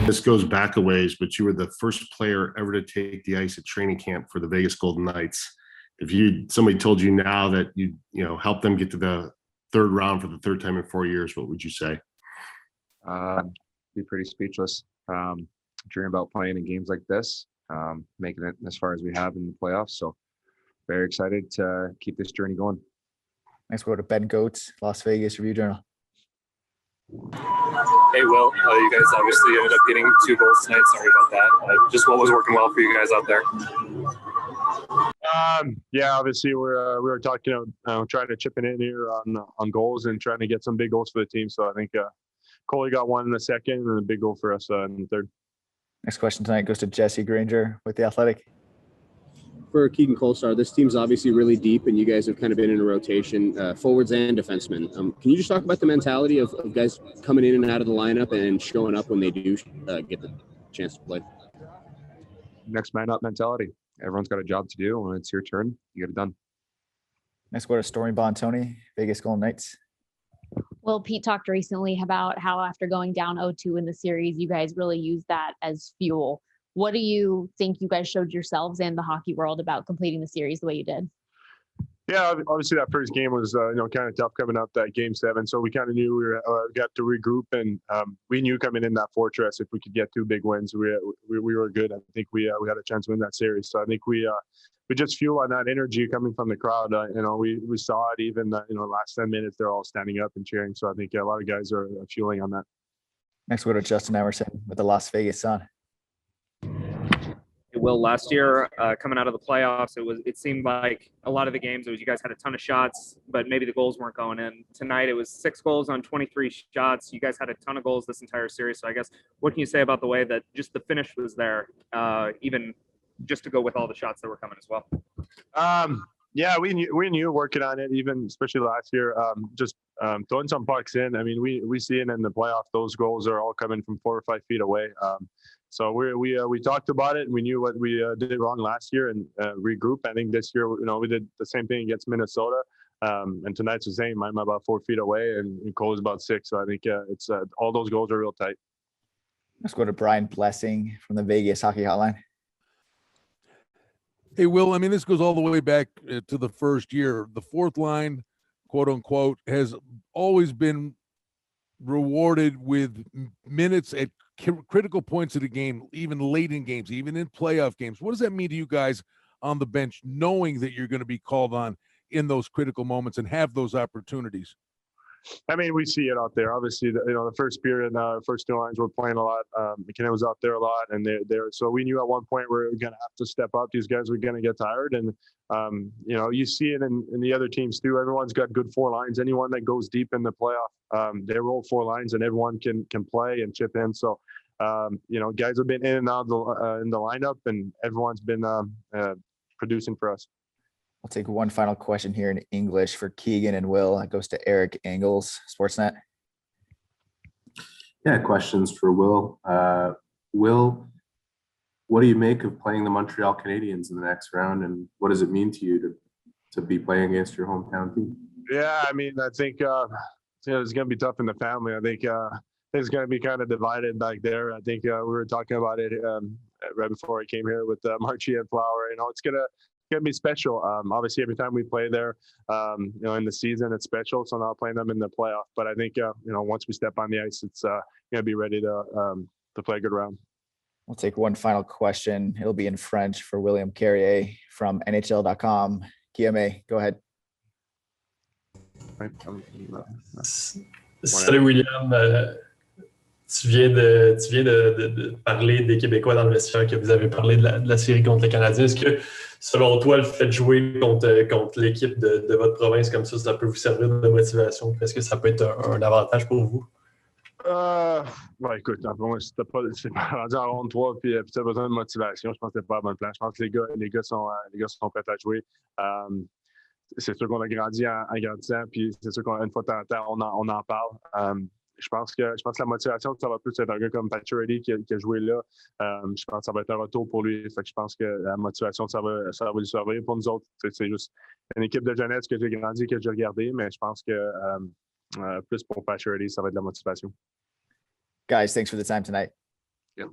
This goes back a ways, but you were the first player ever to take the ice at training camp for the Vegas Golden Knights. If somebody told you now that you helped them get to the third round for the third time in 4 years, what would you say? Be pretty speechless. Dream about playing in games like this, making it as far as we have in the playoffs. So very excited to keep this journey going. Next, we'll go to Ben Goetz, Las Vegas Review-Journal. Hey, Will, you guys obviously ended up getting 2 goals tonight. Sorry about that. Just what was working well for you guys out there? Yeah, obviously we were talking about trying to chip in here on goals and trying to get some big goals for the team. So I think Coley got one in the second and a big goal for us in the third. Next question tonight goes to Jesse Granger with The Athletic. For Keegan Kolesar, this team's obviously really deep, and you guys have kind of been in a rotation, forwards and defensemen. Can you just talk about the mentality of guys coming in and out of the lineup and showing up when they do get the chance to play? Next man up mentality. Everyone's got a job to do. When it's your turn, you get it done. Next, go to Stormy Bontoni, Vegas Golden Knights. Well, Pete talked recently about how after going down 0-2 in the series, you guys really used that as fuel. What do you think you guys showed yourselves and the hockey world about completing the series the way you did? Yeah, obviously that first game was kind of tough coming out that game 7. So we kind of knew we got to regroup, and we knew coming in that fortress if we could get 2 big wins, we were good. I think we had a chance to win that series. So I think we just fuel on that energy coming from the crowd. We saw it even last 10 minutes they're all standing up and cheering. So I think a lot of guys are fueling on that. Next, we'll go to Justin Emerson with the Las Vegas Sun. Will, last year coming out of the playoffs, it seemed like a lot of the games you guys had a ton of shots, but maybe the goals weren't going in. Tonight it was 6 goals on 23 shots. You guys had a ton of goals this entire series. So I guess what can you say about the way that just the finish was there, even just to go with all the shots that were coming as well? Yeah, we knew working on it, even especially last year, just throwing some pucks in. I mean, we see it in the playoff. Those goals are all coming from 4 or 5 feet away. So we talked about it, and we knew what we did wrong last year and regroup. I think this year, we did the same thing against Minnesota, and tonight's the same. I'm about 4 feet away, and Cole's about 6. So I think it's all those goals are real tight. Let's go to Brian Blessing from the Vegas Hockey Hotline. Hey, Will, I mean, this goes all the way back to the first year. The fourth line, quote unquote, has always been rewarded with minutes at critical points of the game, even late in games, even in playoff games. What does that mean to you guys on the bench, knowing that you're going to be called on in those critical moments and have those opportunities? I mean, we see it out there. Obviously, the first period, first 2 lines were playing a lot. McKinnon was out there a lot, and so we knew at one point we were going to have to step up. These guys were going to get tired, and you see it in the other teams too. Everyone's got good 4 lines. Anyone that goes deep in the playoff, they roll 4 lines, and everyone can play and chip in. So, guys have been in and out in the lineup, and everyone's been producing for us. I'll take one final question here in English for Keegan and Will. It goes to Eric Engels, Sportsnet. Yeah, questions for Will. Will, what do you make of playing the Montreal Canadiens in the next round, and what does it mean to you to be playing against your hometown team? Yeah, I mean, I think it's going to be tough in the family. I think it's going to be kind of divided back there. I think we were talking about it right before I came here with Marchie and Flower. It's going to be special. Obviously, every time we play there, in the season, it's special. So not playing them in the playoff, but I think once we step on the ice, it's going to be ready to play a good round. We'll take one final question. It'll be in French for William Carrier from NHL.com. KMA, go ahead. Salut William. Tu viens de parler des Québécois dans le vestiaire, que vous avez parlé de la série contre les Canadiens. Est-ce que, selon toi, le fait de jouer contre l'équipe de votre province comme ça peut vous servir de motivation? Est-ce que ça peut être un avantage pour vous? Écoute, c'est pas rendu en ronde 3 puis tu as besoin de motivation. Je pense que c'est pas la bonne place. Je pense que les gars sont prêts à jouer. C'est sûr qu'on a grandi en grandissant, puis c'est sûr qu'une fois de temps en temps, on en parle. Je pense que la motivation, ça va plus être un gars comme Pacioretty qui a joué là. Je pense que ça va être un retour pour lui. Fait que je pense que la motivation, ça va lui servir. Pour nous autres, c'est juste une équipe de jeunesse que j'ai grandi, que j'ai regardé, mais je pense que plus pour Pacioretty, ça va être de la motivation. Guys, thanks for the time tonight. Yeah.